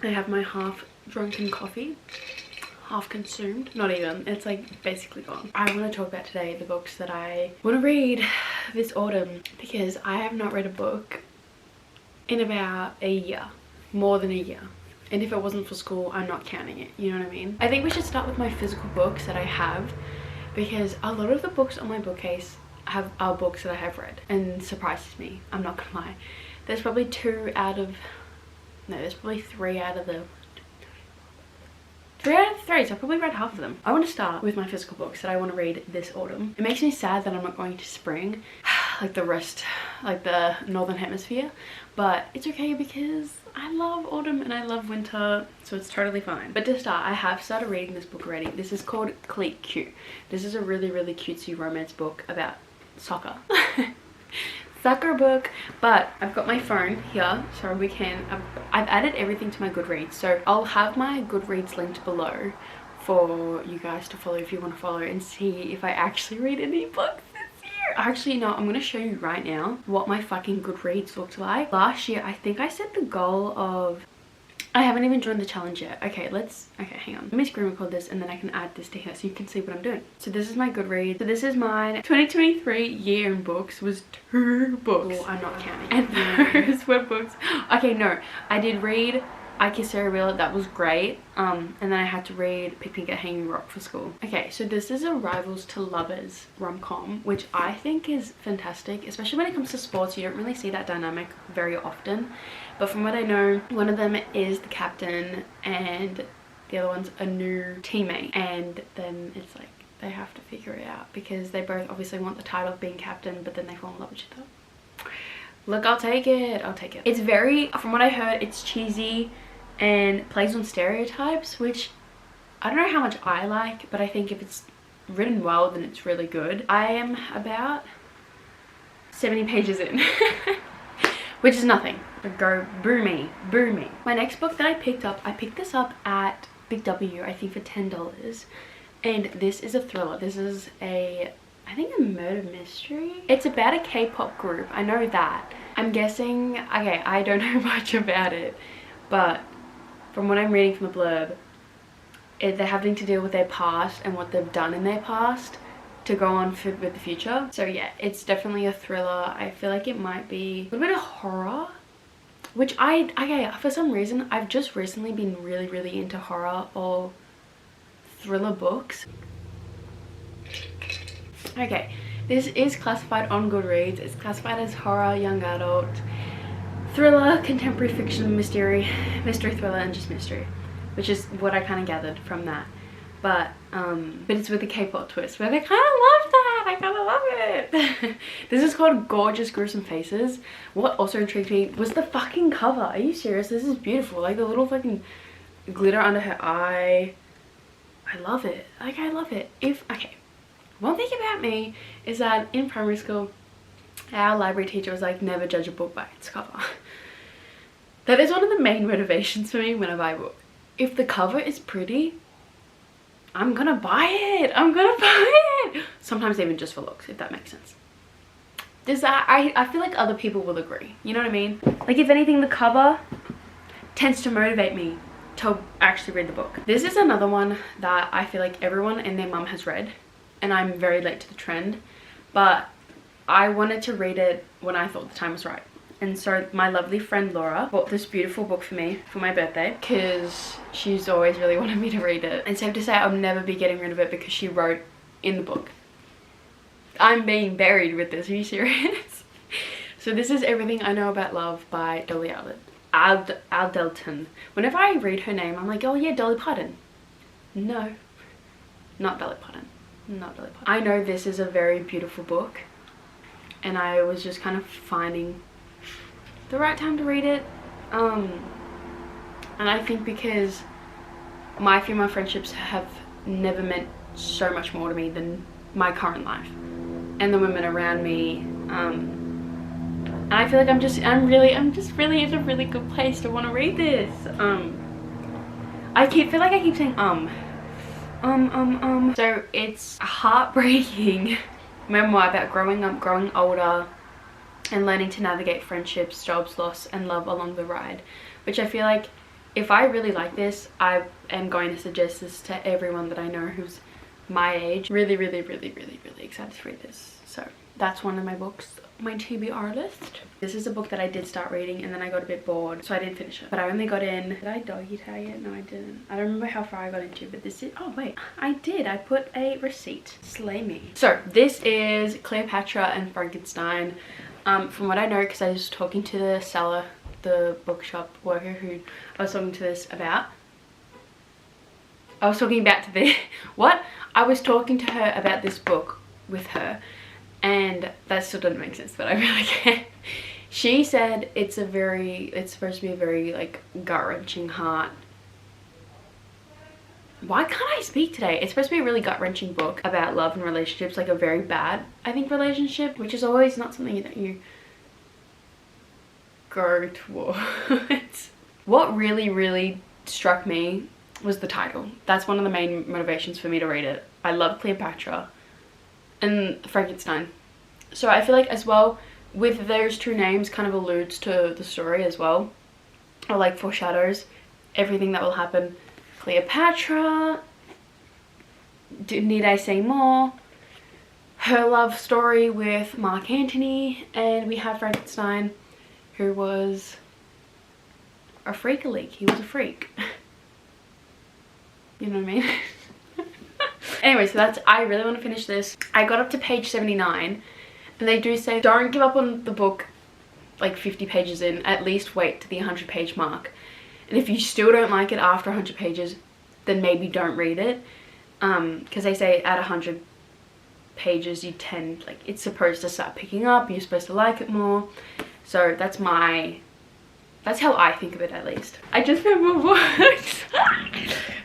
I have my half drunken coffee, half consumed, not even, it's like basically gone. I want to talk about today the books that I want to read this autumn, because I have not read a book in about a year, more than a year. And if it wasn't for school, I'm not counting it, you know what I mean? I think we should start with my physical books that I have, because a lot of the books on my bookcase are books that I have read, and surprises me, I'm not gonna lie. There's probably there's probably three out of the three, so I've probably read half of them. I want to start with my physical books that I want to read this autumn. It makes me sad that I'm not going to spring like the rest, like the northern hemisphere, but it's okay because I love autumn and I love winter, so it's totally fine. But to start, I have started reading this book already. This is called Clique Cute. This is a really cutesy romance book about soccer. Soccer book, but I've got my phone here so I've added everything to my Goodreads, so I'll have my Goodreads linked below for you guys to follow if you want to follow and see if I actually read any books this year. Actually, no, I'm going to show you right now what my fucking Goodreads looked like. Last year, I think I set the goal of, I haven't even joined the challenge yet. Okay, hang on. Let me screen record this and then I can add this to here so you can see what I'm doing. So this is my Goodreads. So this is mine. 2023 year in books was 2 books. Oh, I'm not counting. And those were books. Okay, no. I did read I Kiss Sarah Wheeler. That was great. And then I had to read Picnic at Hanging Rock for school. Okay, so this is a Rivals to Lovers rom-com, which I think is fantastic, especially when it comes to sports. You don't really see that dynamic very often. But from what I know, one of them is the captain and the other one's a new teammate. And then it's like they have to figure it out because they both obviously want the title of being captain, but then they fall in love with each other. Look, I'll take it. I'll take it. It's very, from what I heard, it's cheesy and plays on stereotypes, which I don't know how much I like, but I think if it's written well, then it's really good. I am about 70 pages in. Which is nothing. But go boo me, boo me. My next book that I picked this up at Big W, I think for $10. And this is a thriller. This is I think a murder mystery. It's about a K-pop group, I know that. I'm guessing, okay, I don't know much about it, but from what I'm reading from the blurb, they're having to deal with their past and what they've done in their past to go on with the future. So yeah, it's definitely a thriller. I feel like it might be a little bit of horror, which okay, for some reason I've just recently been really into horror or thriller books. Okay, this is classified on Goodreads. It's classified as horror, young adult, thriller, contemporary fiction, mystery thriller, and just mystery, which is what I kind of gathered from that. But it's with a K-pop twist, but I kind of love that. I kind of love it. This is called Gorgeous Gruesome Faces. What also intrigued me was the fucking cover. Are you serious? This is beautiful. Like the little fucking glitter under her eye. I love it. Like, I love it. Okay, one thing about me is that in primary school, our library teacher was like, never judge a book by its cover. That is one of the main motivations for me when I buy a book. If the cover is pretty, I'm gonna buy it. I'm gonna buy it. Sometimes even just for looks, if that makes sense. I feel like other people will agree. You know what I mean? Like, if anything, the cover tends to motivate me to actually read the book. This is another one that I feel like everyone and their mum has read, and I'm very late to the trend, but I wanted to read it when I thought the time was right. And so my lovely friend Laura bought this beautiful book for me for my birthday because she's always really wanted me to read it. And safe to say, I'll never be getting rid of it because she wrote in the book. I'm being buried with this. Are you serious? So this is Everything I Know About Love by Dolly Alderton. Whenever I read her name, I'm like, oh yeah, Dolly Parton. No, not Dolly Parton. Not Dolly Parton. I know this is a very beautiful book, and I was just kind of finding the right time to read it. And I think because my female friendships have never meant so much more to me than my current life and the women around me. And I feel like I'm just really in a really good place to want to read this. I feel like I keep saying So it's a heartbreaking memoir about growing up, growing older, and learning to navigate friendships, jobs, loss, and love along the ride, which I feel like if I really like this, I am going to suggest this to everyone that I know who's my age. Really, really, really, really, really excited to read this. So that's one of my books, my TBR list. This is a book that I did start reading and then I got a bit bored, so I didn't finish it. But I only got in, did I doggy tag it? No, I didn't. I don't remember how far I got into, but this is, oh wait, I did. I put a receipt. Slay me. So this is Cleopatra and Frankenstein. From what I know, because I was talking to the seller, the bookshop worker who I was talking to this about. I was talking about the, what? I was talking to her about this book with her. And that still doesn't make sense, but I really can't. She said it's supposed to be a very like gut-wrenching heart. Why can't I speak today? It's supposed to be a really gut-wrenching book about love and relationships, like a very bad, I think, relationship, which is always not something that you go towards. What really, really struck me was the title. That's one of the main motivations for me to read it. I love Cleopatra and Frankenstein. So I feel like as well with those two names kind of alludes to the story as well, or like foreshadows everything that will happen. Cleopatra, need I say more? Her love story with Mark Antony, and we have Frankenstein, who was a freak-a-leak. He was a freak. You know what I mean? Anyway, so that's, I really want to finish this. I got up to page 79 and they do say don't give up on the book like 50 pages in, at least wait to the 100 page mark. And if you still don't like it after 100 pages, then maybe don't read it. Because they say at 100 pages you tend, like, it's supposed to start picking up, you're supposed to like it more. So that's how I think of it, at least. I just found more books.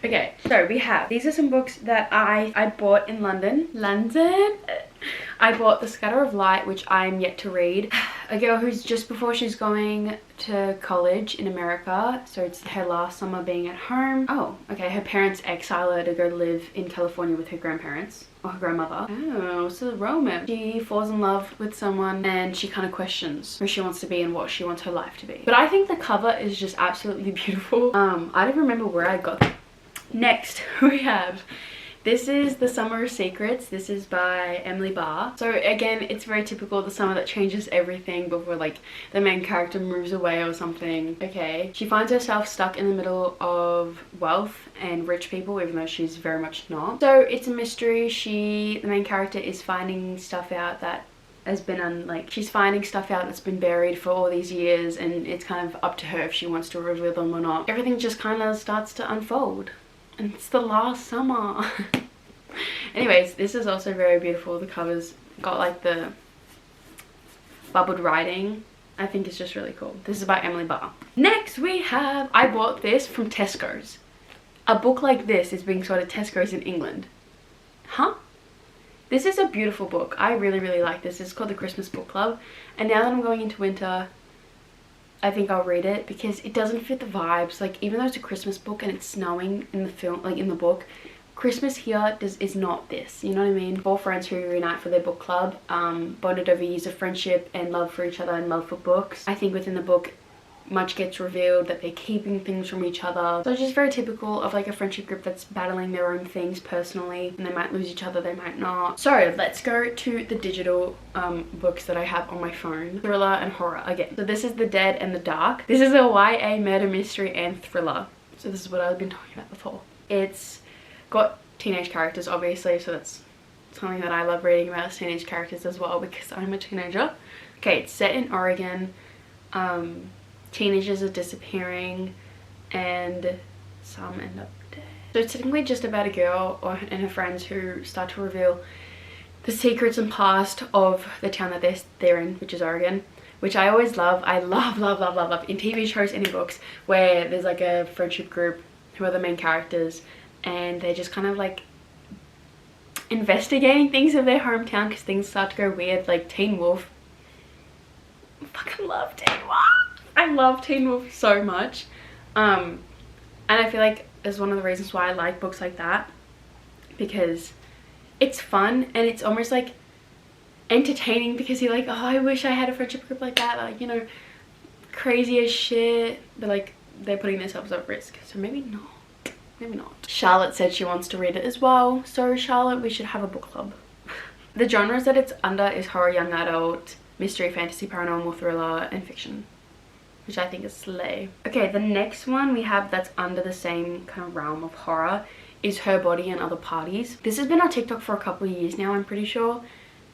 Okay, so we have, these are some books that I bought in London. I bought The Scatter of Light, which I'm yet to read. A girl who's just before she's going to college in America, so it's her last summer being at home. Oh, okay, her parents exile her to go live in California with her grandparents. Or her grandmother. Oh, so romance. She falls in love with someone and she kind of questions who she wants to be and what she wants her life to be. But I think the cover is just absolutely beautiful. I don't remember where I got that. Next we have, this is The Summer of Secrets. This is by Emily Barr. So again, it's very typical, the summer that changes everything before like the main character moves away or something. Okay, she finds herself stuck in the middle of wealth and rich people, even though she's very much not. So it's a mystery. The main character is finding stuff out that has been she's finding stuff out that's been buried for all these years, and it's kind of up to her if she wants to reveal them or not. Everything just kind of starts to unfold. And it's the last summer. Anyways, this is also very beautiful. The cover's got like the bubbled writing. I think it's just really cool. This is by Emily Barr. Next we have, I bought this from Tesco's. A book like this is being sold at Tesco's in England. Huh? This is a beautiful book. I really, really like this. It's called The Christmas Book Club. And now that I'm going into winter, I think I'll read it because it doesn't fit the vibes. Like, even though it's a Christmas book and it's snowing in the film, like in the book, Christmas here is not this, you know what I mean? Four friends who reunite for their book club, bonded over years of friendship and love for each other and love for books. I think within the book, much gets revealed that they're keeping things from each other. So it's just very typical of like a friendship group that's battling their own things personally, and they might lose each other, they might not. So let's go to the digital books that I have on my phone. Thriller and horror again. So this is The Dead and the Dark. This is a YA murder mystery and thriller. So this is what I've been talking about before. It's got teenage characters, obviously, so that's something that I love reading about, is teenage characters as well, because I'm a teenager. Okay, it's set in Oregon. Teenagers are disappearing and some end up dead. So it's technically just about a girl and her friends who start to reveal the secrets and past of the town that they're in, which is Oregon, which I always love. I love in TV shows and in books where there's like a friendship group who are the main characters and they're just kind of like investigating things of their hometown because things start to go weird, like Teen Wolf. I fucking love Teen Wolf. I love Teen Wolf so much, and I feel like it's one of the reasons why I like books like that, because it's fun and it's almost like entertaining, because you're like, oh, I wish I had a friendship group like that, like, you know, crazy as shit, but like they're putting themselves at risk. So maybe not. Maybe not. Charlotte said she wants to read it as well. So Charlotte, we should have a book club. The genres that it's under is horror, young adult, mystery, fantasy, paranormal, thriller, and fiction, which I think is slay. Okay, the next one we have that's under the same kind of realm of horror is Her Body and Other Parties. This has been on TikTok for a couple of years now, I'm pretty sure,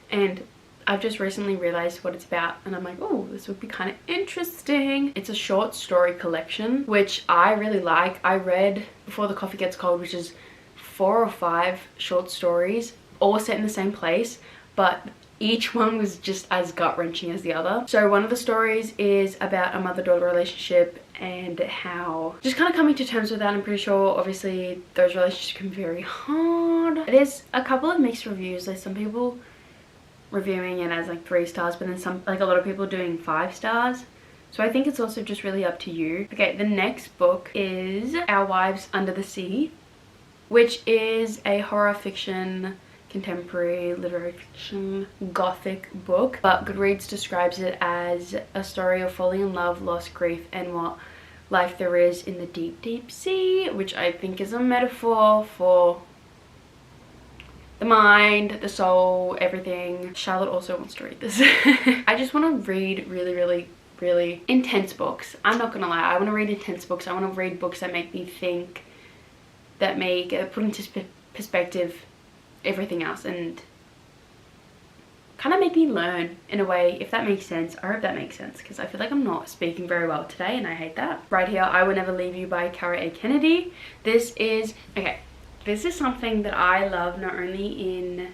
and I've just recently realized what it's about, and I'm like, oh, this would be kind of interesting. It's a short story collection, which I really like. I read Before the Coffee Gets Cold, which is 4 or 5 short stories, all set in the same place, but each one was just as gut-wrenching as the other. So one of the stories is about a mother-daughter relationship and how just kind of coming to terms with that. I'm pretty sure obviously those relationships can be very hard. There's a couple of mixed reviews. There's some people reviewing it as like 3 stars, but then some, like a lot of people doing 5 stars. So I think it's also just really up to you. Okay, the next book is Our Wives Under the Sea, which is a horror fiction, contemporary literary fiction, gothic book, but Goodreads describes it as a story of falling in love, loss, grief, and what life there is in the deep, deep sea, which I think is a metaphor for the mind, the soul, everything. Charlotte also wants to read this. I just want to read really intense books. I'm not gonna lie, I want to read intense books. I want to read books that make me think, that make put into perspective everything else, and kind of make me learn in a way, if that makes sense. I hope that makes sense, because I feel like I'm not speaking very well today, and I hate that. Right here, I Will Never Leave You by Kara A. Kennedy. This is, okay, this is something that I love, not only in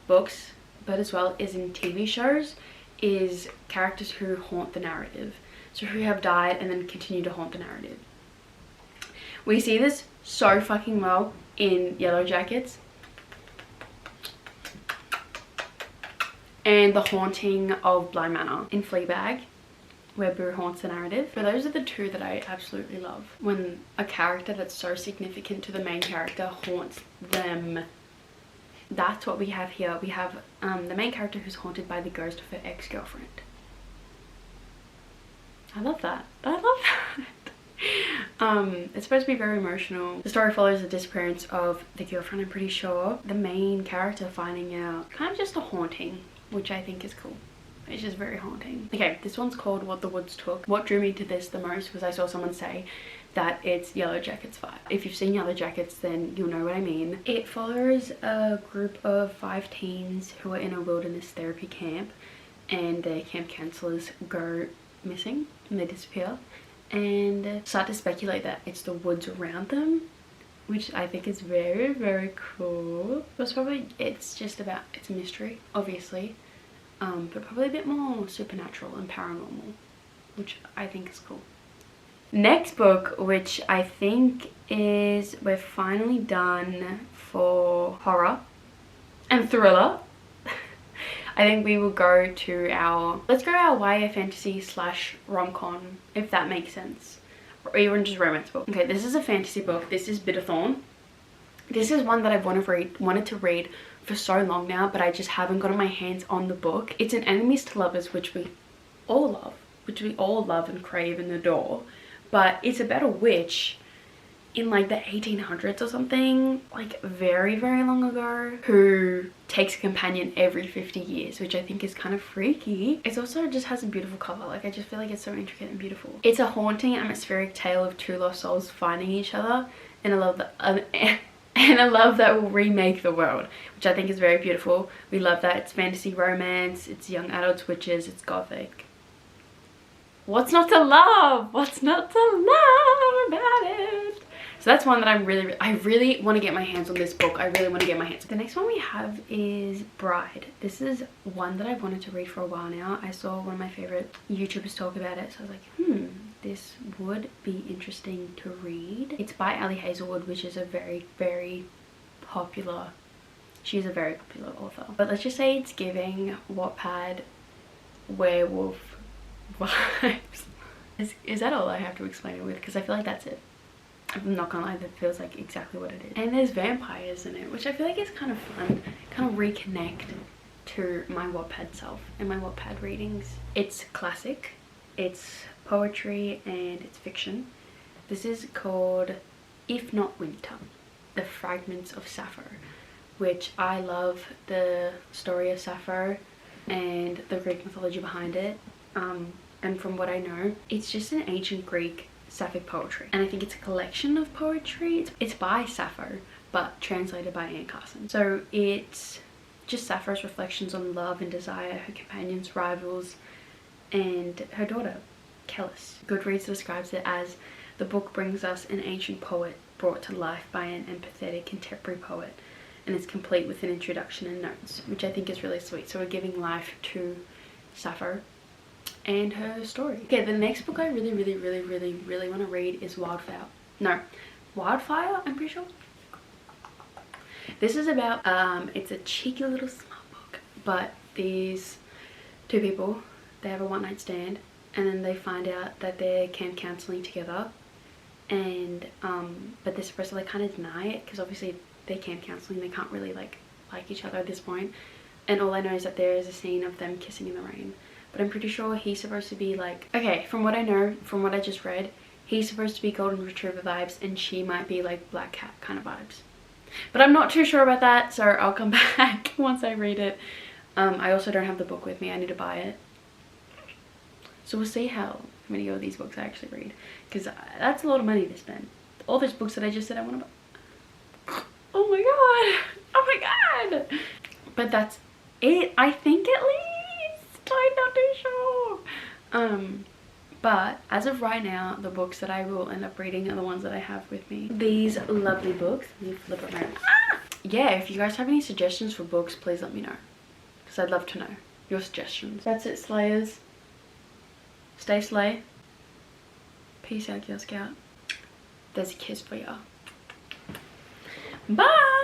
books, but as well as in TV shows, is characters who haunt the narrative. So who have died and then continue to haunt the narrative. We see this so fucking well in Yellow Jackets, and The Haunting of Bly Manor in Fleabag, where Boo haunts the narrative. But those are the 2 that I absolutely love. When a character that's so significant to the main character haunts them. That's what we have here. We have the main character who's haunted by the ghost of her ex-girlfriend. I love that. I love that. It's supposed to be very emotional. The story follows the disappearance of the girlfriend, I'm pretty sure. The main character finding out kind of just a haunting, which I think is cool. It's just very haunting. Okay, this one's called What the Woods Took. What drew me to this the most was I saw someone say that it's Yellow Jackets vibe. If you've seen Yellow Jackets, then you'll know what I mean. It follows a group of 5 teens who are in a wilderness therapy camp, and their camp counselors go missing and they disappear, and start to speculate that it's the woods around them, which I think is very cool. It's just about, it's a mystery, obviously, but probably a bit more supernatural and paranormal, which I think is cool. Next book, which I think is, we're finally done for horror and thriller. I think we will go to our, let's go our YA fantasy / rom-com, if that makes sense. Or even just romance book. Okay, this is a fantasy book. This is Bitterthorn. This is one that I've wanted to read for so long now, but I just haven't gotten my hands on the book. It's an enemies to lovers, which we all love and crave and adore. But it's about a witch in like the 1800s or something, like very long ago, who takes a companion every 50 years, which I think is kind of freaky. It also just has a beautiful cover. Like, I just feel like it's so intricate and beautiful. It's a haunting, atmospheric tale of 2 lost souls finding each other, and I love that. And I love that will remake the world, which I think is very beautiful. We love that. It's fantasy romance, it's young adult witches, it's gothic. What's not to love? What's not to love about it? So that's one that I really want to get my hands on this book. I really want to get my hands on. The next one we have is Bride. This is one that I've wanted to read for a while now. I saw one of my favorite YouTubers talk about it, so I was like, this would be interesting to read. It's by Ali Hazelwood, which is a very popular, she's a very popular author. But let's just say it's giving Wattpad werewolf vibes. Is that all I have to explain it with? Because I feel like that's it. I'm not gonna lie, that feels like exactly what it is. And there's vampires in it, which I feel like is kind of fun. Kind of reconnect to my Wattpad self and my Wattpad readings. It's classic, it's poetry, and it's fiction. This is called If Not Winter, The Fragments of Sappho, which I love the story of Sappho and the Greek mythology behind it. And from what I know, it's just an ancient Greek sapphic poetry, and I think it's a collection of poetry. It's by Sappho but translated by Anne Carson. So it's just Sappho's reflections on love and desire, her companions, rivals, and her daughter Calla. Goodreads describes it as the book brings us an ancient poet brought to life by an empathetic contemporary poet, and it's complete with an introduction and notes, which I think is really sweet. So we're giving life to Sappho and her story. Okay, the next book I really want to read is Wildfire, I'm pretty sure. This is about, it's a cheeky little small book, but these two people, they have a one-night stand, and then they find out that they're camp counselling together, and but they're supposed to like kind of deny it, because obviously they're camp counselling, they can't really like each other at this point, and all I know is that there is a scene of them kissing in the rain. But I'm pretty sure he's supposed to be like, okay, from what I know, from what I just read, he's supposed to be golden retriever vibes and she might be like black cat kind of vibes. But I'm not too sure about that, so I'll come back once I read it. I also don't have the book with me, I need to buy it. So we'll see how many of these books I actually read, because that's a lot of money to spend. All those books that I just said I want to buy. Oh my god, oh my god. But that's it, I think, at least. I'm not too sure. But as of right now, the books that I will end up reading are the ones that I have with me. These lovely books. Let me flip it around. Yeah, if you guys have any suggestions for books, please let me know, because I'd love to know your suggestions. That's it, Slayers. Stay slay. Peace out, Girl Scout. There's a kiss for ya. Bye.